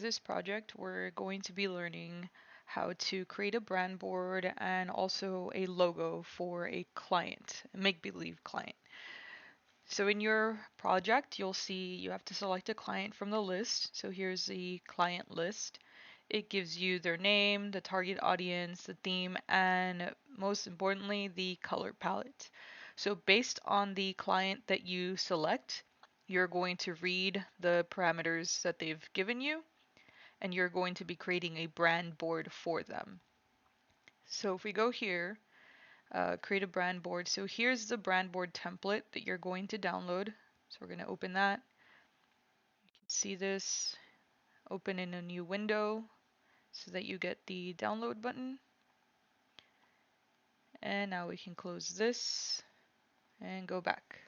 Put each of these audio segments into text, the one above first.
this project, we're going to be learning how to create a brand board and also a logo for a client, a make-believe client. So in your project, you'll see you have to select a client from the list. So here's the client list. It gives you their name, the target audience, the theme, and most importantly, the color palette. So based on the client that you select, you're going to read the parameters that they've given you, and you're going to be creating a brand board for them. So if we go here, create a brand board. So here's the brand board template that you're going to download. So we're going to open that. You can see this, open in a new window so that you get the download button. And now we can close this and go back.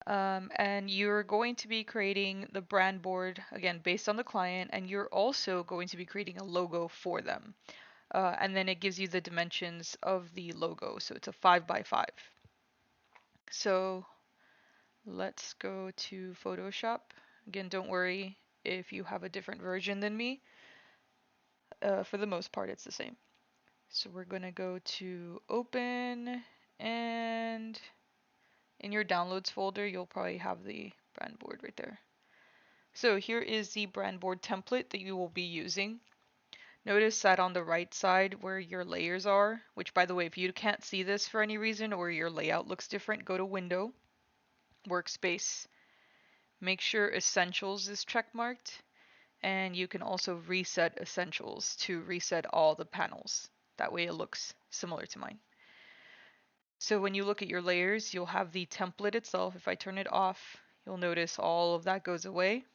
And you're going to be creating the brand board again based on the client, and you're also going to be creating a logo for them. And then it gives you the dimensions of the logo. So it's a 5x5. So let's go to Photoshop. Again, don't worry if you have a different version than me. For the most part, it's the same. So we're going to go to Open, and in your Downloads folder, you'll probably have the brand board right there. So here is the brand board template that you will be using. Notice that on the right side where your layers are, which by the way, if you can't see this for any reason or your layout looks different, go to Window, Workspace, make sure Essentials is checkmarked, and you can also reset Essentials to reset all the panels. That way it looks similar to mine. So when you look at your layers, you'll have the template itself. If I turn it off, you'll notice all of that goes away.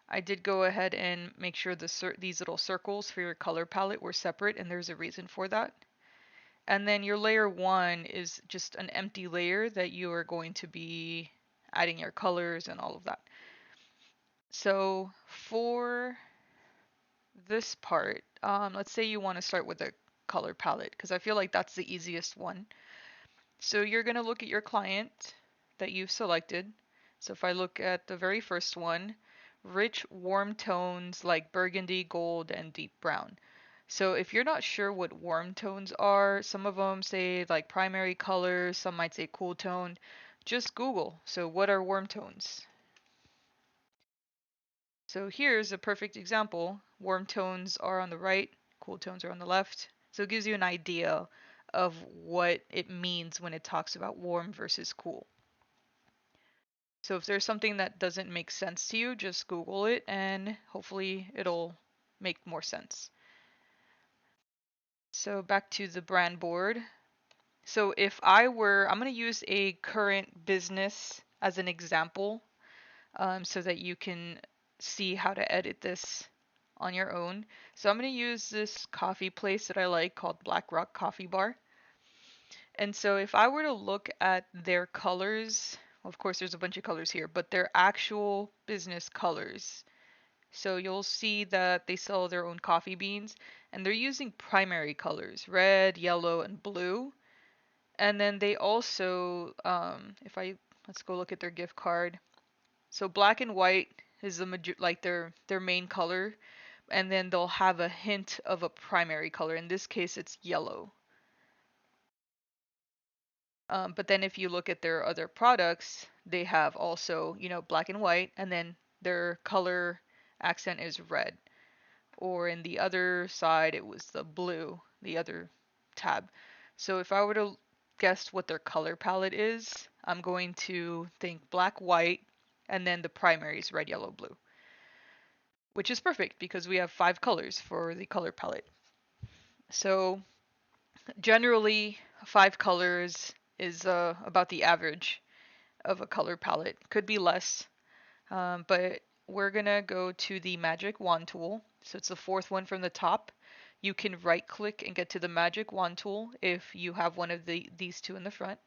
I did go ahead and make sure these little circles for your color palette were separate, and there's a reason for that. And then your layer 1 is just an empty layer that you are going to be adding your colors and all of that. So for this part, let's say you want to start with a color palette, because I feel like that's the easiest one. So you're going to look at your client that you've selected. So if I look at the very first one, rich warm tones like burgundy, gold, and deep brown. So if you're not sure what warm tones are, some of them say like primary colors, some might say cool tone. Just Google. So what are warm tones? So here's a perfect example. Warm tones are on the right, cool tones are on the left. So it gives you an idea of what it means when it talks about warm versus cool. So if there's something that doesn't make sense to you, just Google it and hopefully it'll make more sense. So back to the brand board. So if I'm going to use a current business as an example, so that you can see how to edit this on your own. So I'm going to use this coffee place that I like called Black Rock Coffee Bar. And so if I were to look at their colors, well, of course there's a bunch of colors here, but their actual business colors. So you'll see that they sell their own coffee beans, and they're using primary colors, red, yellow, and blue. And then they also, let's go look at their gift card. So black and white is like their main color, and then they'll have a hint of a primary color. In this case, it's yellow. But then if you look at their other products, they have also, black and white, and then their color accent is red. Or in the other side, it was the blue, the other tab. So if I were to guess what their color palette is, I'm going to think black, white, and then the primary is red, yellow, blue. Which is perfect because we have 5 colors for the color palette. So generally 5 colors is about the average of a color palette. Could be less, but we're gonna go to the magic wand tool. So it's the 4th one from the top. You can right click and get to the magic wand tool if you have one of these 2 in the front.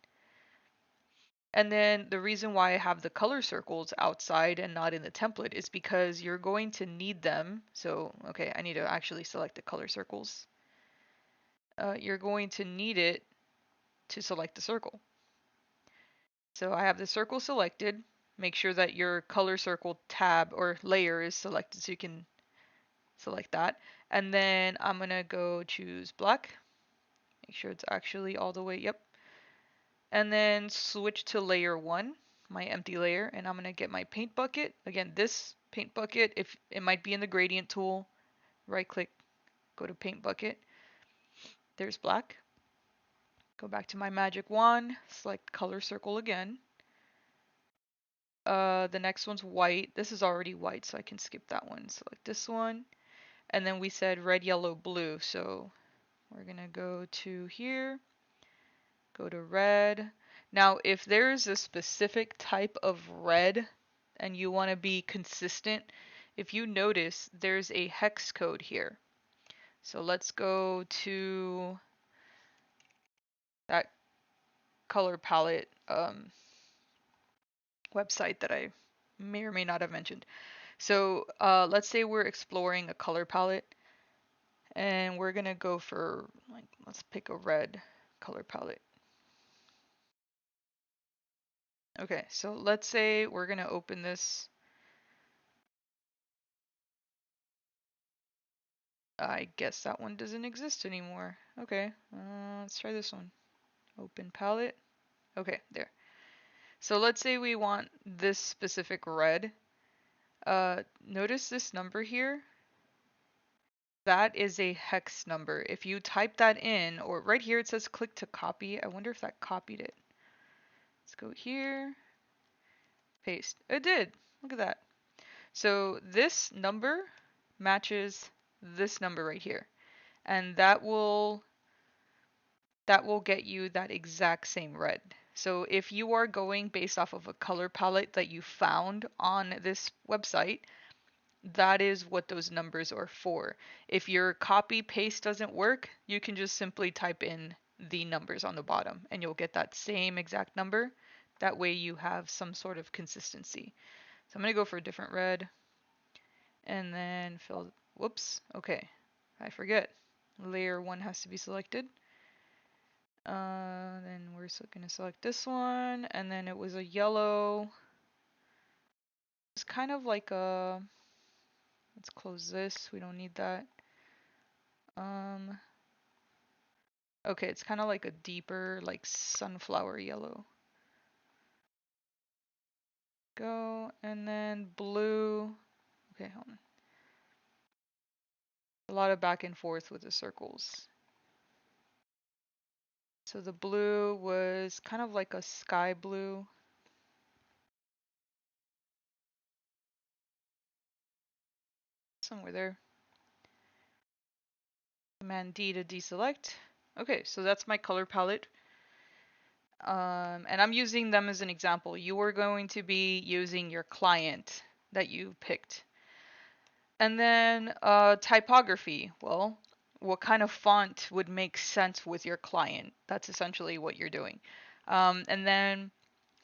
And then the reason why I have the color circles outside and not in the template is because you're going to need them. So, okay, I need to actually select the color circles. You're going to need it to select the circle. So I have the circle selected. make sure that your color circle tab or layer is selected so you can select that. And then I'm gonna go choose black. Make sure it's actually all the way, yep. And then switch to layer 1, my empty layer, and I'm gonna get my paint bucket. Again, this paint bucket, if it might be in the gradient tool, right click, go to paint bucket. There's black. Go back to my magic wand, select color circle again. The next one's white. This is already white, so I can skip that one. Select this one. And then we said red, yellow, blue. So we're gonna go to here, go to red. Now, if there's a specific type of red and you want to be consistent, if you notice, there's a hex code here. So let's go to that color palette website that I may or may not have mentioned. So let's say we're exploring a color palette and we're gonna go for, like, let's pick a red color palette. Okay, so let's say we're gonna open this. I guess that one doesn't exist anymore. Okay, let's try this one. Open palette. Okay, there. So let's say we want this specific red. Notice this number here. That is a hex number. If you type that in, or right here it says click to copy. I wonder if that copied it. Let's go here. Paste. It did. Look at that. So this number matches this number right here. And that will get you that exact same red. So if you are going based off of a color palette that you found on this website, that is what those numbers are for. If your copy paste doesn't work, you can just simply type in the numbers on the bottom and you'll get that same exact number. That way you have some sort of consistency. So I'm going to go for a different red and then fill, whoops, okay, I forget. Layer 1 has to be selected. Then we're going to select this one, and then it was a yellow. It's kind of like a, let's close this, we don't need that. Okay, it's kind of like a deeper, like sunflower yellow. Go, and then blue. Okay, hold on. A lot of back and forth with the circles. So the blue was kind of like a sky blue. Somewhere there. Command D to deselect. Okay, so that's my color palette. And I'm using them as an example. You are going to be using your client that you picked. And then typography. Well, what kind of font would make sense with your client? That's essentially what you're doing. And then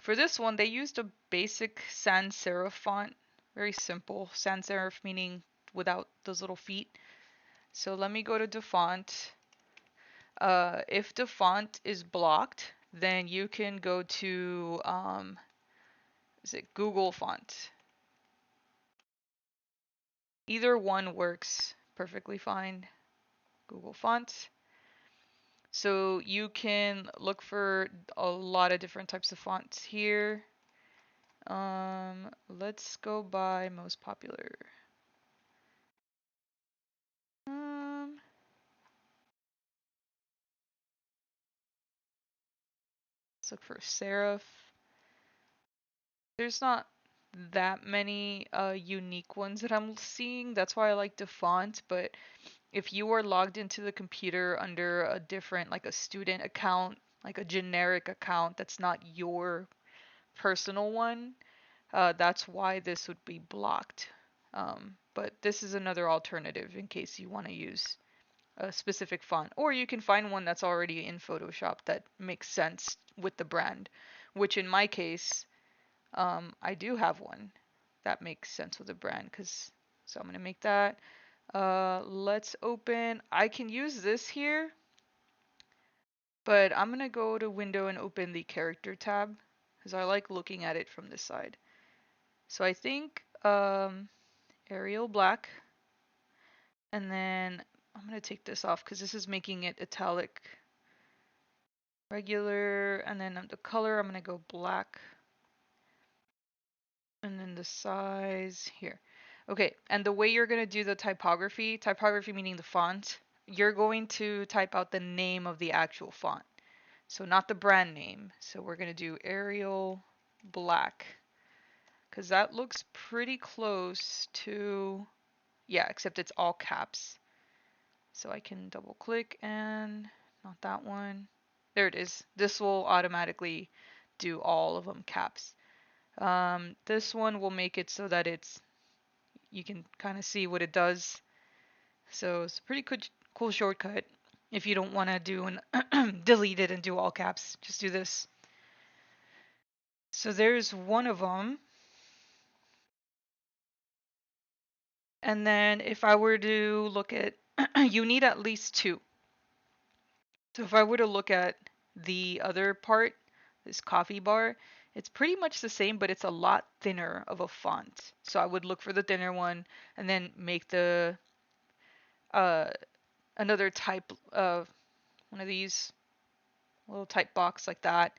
for this one, they used a basic sans serif font. Very simple. Sans serif meaning without those little feet. So let me go to DaFont. If the font is blocked, then you can go to, is it Google Font? Either one works perfectly fine. Google Font. So you can look for a lot of different types of fonts here. Let's go by most popular. Let's look for serif. There's not that many unique ones that I'm seeing. That's why I like DaFont, but if you are logged into the computer under a different, like a student account, like a generic account that's not your personal one, that's why this would be blocked. But this is another alternative in case you want to use a specific font. Or you can find one that's already in Photoshop that makes sense with the brand, which in my case, I do have one that makes sense with the brand. So I'm going to make that. Let's open, I can use this here, but I'm gonna go to window and open the character tab because I like looking at it from this side. So I think Arial black, and then I'm gonna take this off because this is making it italic. Regular, and then the color I'm gonna go black, and then the size here. Okay, and the way you're gonna do the typography meaning the font, you're going to type out the name of the actual font. So not the brand name. So we're gonna do Arial black, because that looks pretty close to, yeah, except it's all caps. So I can double click and not that one. There it is. This will automatically do all of them caps. This one will make it so that you can kind of see what it does. So it's a pretty cool shortcut. If you don't want to do and delete it and do all caps, just do this. So there's one of them. And then if I were to look at, you need at least two. So if I were to look at the other part, this coffee bar, it's pretty much the same, but it's a lot thinner of a font. So I would look for the thinner one and then make the uh, another type of one of these little type box like that.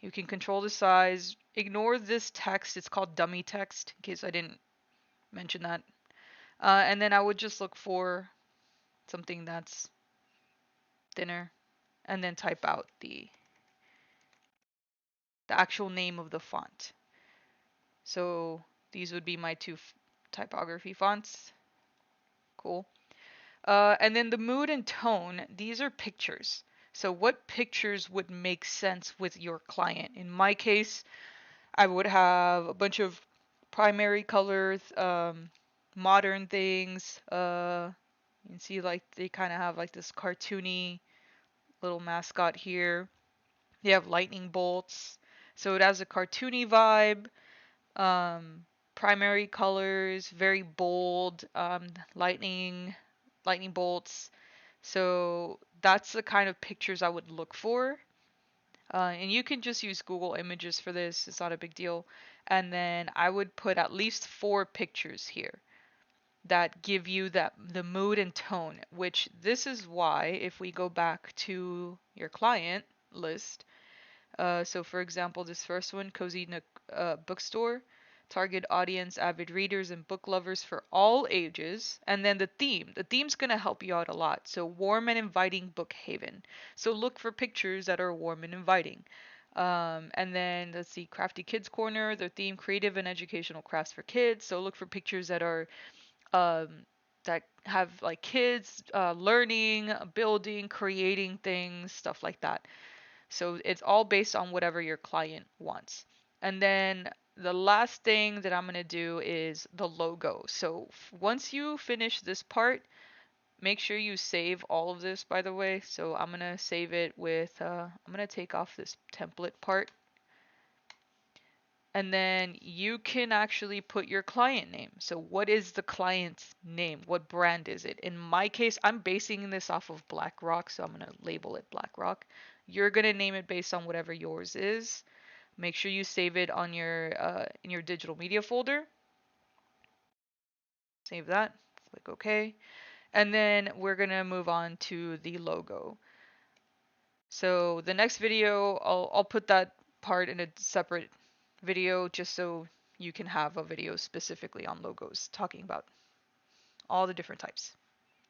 You can control the size. Ignore this text. It's called dummy text in case I didn't mention that. And then I would just look for something that's thinner and then type out the actual name of the font. So these would be my two typography fonts. Cool. And then the mood and tone, these are pictures. So what pictures would make sense with your client? In my case, I would have a bunch of primary colors, modern things. You can see like they kind of have like this cartoony little mascot here. They have lightning bolts. So it has a cartoony vibe. Um, Primary colors, very bold, lightning bolts. So that's the kind of pictures I would look for. And you can just use Google Images for this, it's not a big deal. And then I would put at least 4 pictures here that give you the mood and tone, which this is why if we go back to your client list, so for example, this first one, Cozy Nook Bookstore, target audience, avid readers, and book lovers for all ages. And then the theme. The theme's going to help you out a lot. So warm and inviting book haven. So look for pictures that are warm and inviting. And then let's see, Crafty Kids Corner, the theme, creative and educational crafts for kids. So look for pictures um, that have like kids learning, building, creating things, stuff like that. So it's all based on whatever your client wants. And then the last thing that I'm going to do is the logo. So once you finish this part, make sure you save all of this, by the way. So I'm going to save it with, I'm going to take off this template part. And then you can actually put your client name. So what is the client's name? What brand is it? In my case, I'm basing this off of BlackRock, so I'm going to label it BlackRock. You're going to name it based on whatever yours is. Make sure you save it on your in your digital media folder. Save that. Click OK. And then we're going to move on to the logo. So the next video, I'll put that part in a separate video just so you can have a video specifically on logos talking about all the different types.